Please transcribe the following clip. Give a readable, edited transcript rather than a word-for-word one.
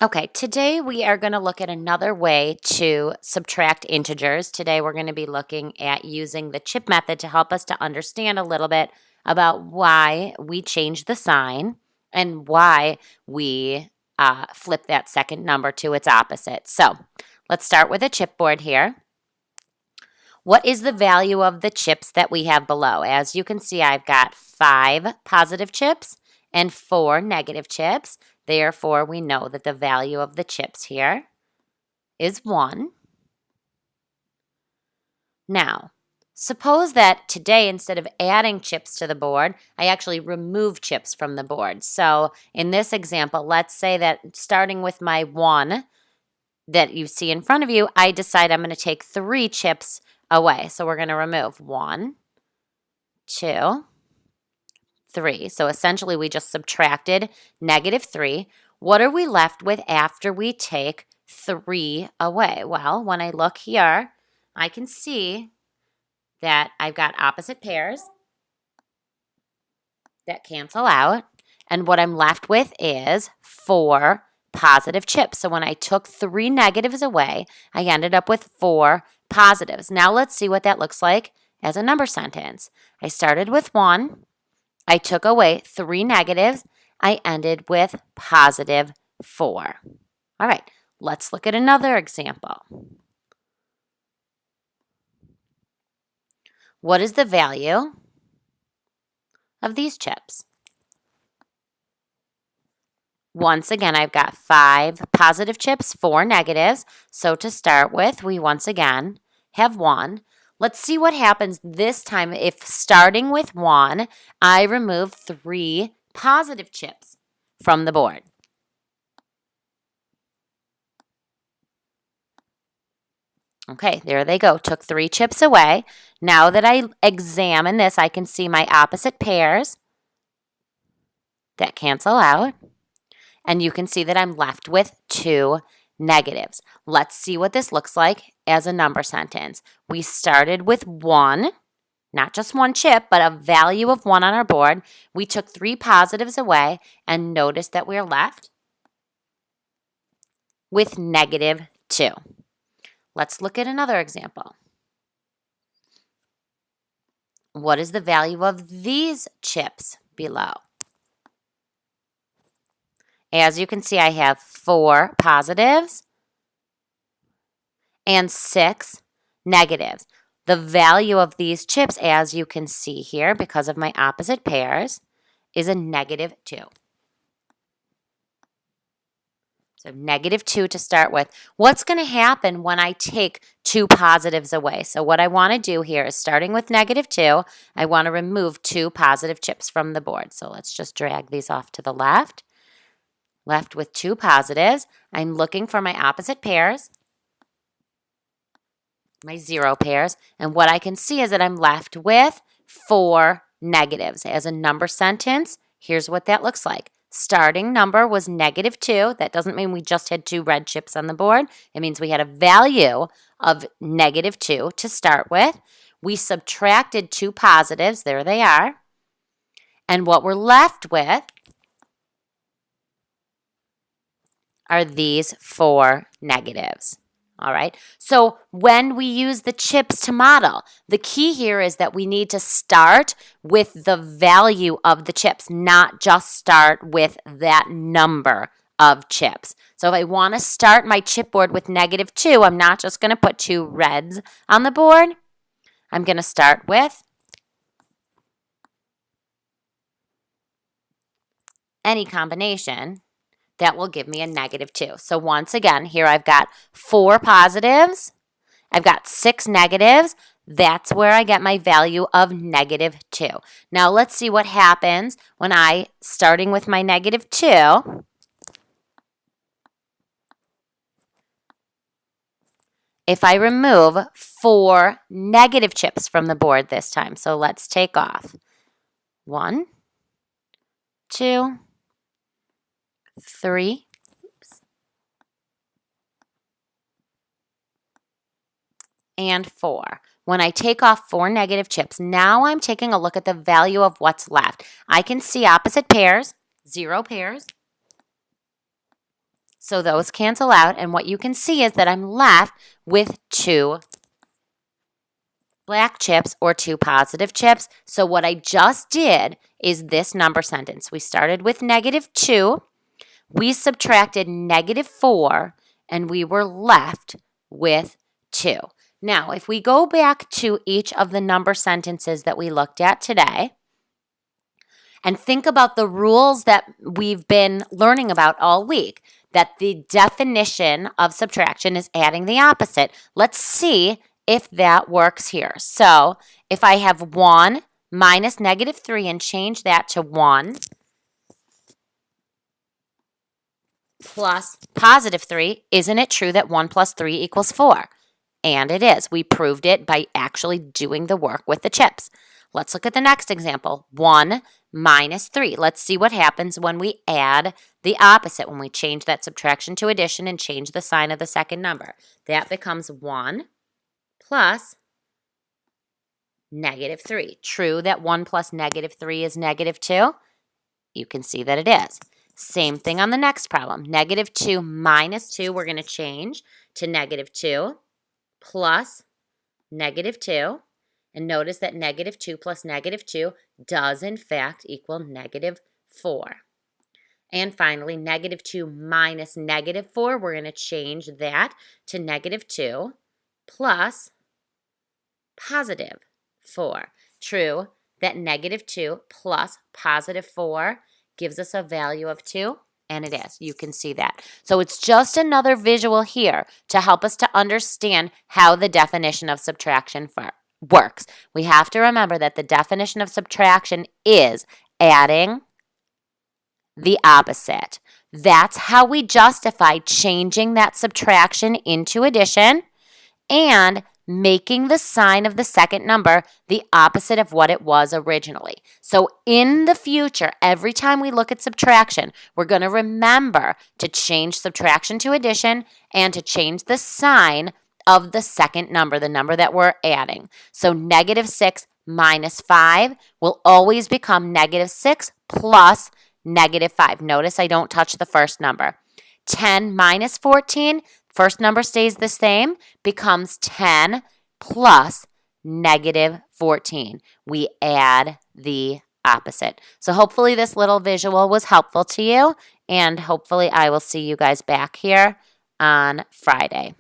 Okay, today we are going to look at another way to subtract integers. Today we're going to be looking at using the chip method to help us to understand a little bit about why we change the sign and why we flip that second number to its opposite. So let's start with a chipboard here. What is the value of the chips that we have below? As you can see, I've got 5 positive chips and 4 negative chips. Therefore, we know that the value of the chips here is 1. Now, suppose that today, instead of adding chips to the board, I actually remove chips from the board. So in this example, let's say that starting with my 1 that you see in front of you, I decide I'm going to take 3 chips away. So we're going to remove 1, 2, 3. So essentially we just subtracted -3. What are we left with after we take 3 away? Well, when I look here, I can see that I've got opposite pairs that cancel out. And what I'm left with is 4 positive chips. So when I took 3 negatives away, I ended up with 4 positives. Now let's see what that looks like as a number sentence. I started with 1. I took away 3 negatives. I ended with positive 4. All right, let's look at another example. What is the value of these chips? Once again, I've got 5 positive chips, 4 negatives. So to start with, we once again have 1. Let's see what happens this time if starting with 1, I remove 3 positive chips from the board. Okay, there they go. Took 3 chips away. Now that I examine this, I can see my opposite pairs that cancel out. And you can see that I'm left with 2 negatives. Let's see what this looks like as a number sentence. We started with 1, not just 1 chip, but a value of 1 on our board. We took 3 positives away and notice that we're left with -2. Let's look at another example. What is the value of these chips below? As you can see, I have 4 positives and 6 negatives. The value of these chips, as you can see here, because of my opposite pairs, is a -2. So -2 to start with. What's going to happen when I take 2 positives away? So what I want to do here is starting with -2, I want to remove 2 positive chips from the board. So let's just drag these off to the left. Left with 2 positives. I'm looking for my opposite pairs, my 0 pairs, and what I can see is that I'm left with 4 negatives. As a number sentence, here's what that looks like. Starting number was -2. That doesn't mean we just had 2 red chips on the board. It means we had a value of -2 to start with. We subtracted 2 positives. There they are. And what we're left with are these 4 negatives. All right, so when we use the chips to model, the key here is that we need to start with the value of the chips, not just start with that number of chips. So if I want to start my chipboard with -2, I'm not just going to put 2 reds on the board. I'm going to start with any combination that will give me a -2. So once again, here I've got 4 positives. I've got 6 negatives. That's where I get my value of -2. Now let's see what happens when starting with my -2, if I remove 4 negative chips from the board this time. So let's take off 1, 2, 3, and 4. When I take off 4 negative chips, now I'm taking a look at the value of what's left. I can see opposite pairs, 0 pairs, So those cancel out, and what you can see is that I'm left with 2 black chips or 2 positive chips. So what I just did is this number sentence. We started with -2, we subtracted -4, and we were left with 2. Now, if we go back to each of the number sentences that we looked at today, and think about the rules that we've been learning about all week, that the definition of subtraction is adding the opposite. Let's see if that works here. So if I have 1 minus -3 and change that to 1 plus +3, isn't it true that 1 plus 3 equals 4? And it is. We proved it by actually doing the work with the chips. Let's look at the next example. 1 minus 3. Let's see what happens when we add the opposite, when we change that subtraction to addition and change the sign of the second number. That becomes 1 plus -3. True that 1 plus -3 is -2? You can see that it is. Same thing on the next problem. -2 minus 2, we're going to change to -2 plus -2. And notice that -2 plus -2 does, in fact, equal -4. And finally, -2 minus -4, we're going to change that to -2 plus +4. True that -2 plus +4 gives us a value of 2, and it is. You can see that. So it's just another visual here to help us to understand how the definition of subtraction works. We have to remember that the definition of subtraction is adding the opposite. That's how we justify changing that subtraction into addition and making the sign of the second number the opposite of what it was originally. So in the future, every time we look at subtraction, we're going to remember to change subtraction to addition and to change the sign of the second number, the number that we're adding. So -6 minus 5 will always become -6 plus -5. Notice I don't touch the first number. 10 minus 14, first number stays the same, becomes 10 plus -14. We add the opposite. So hopefully this little visual was helpful to you, and hopefully I will see you guys back here on Friday.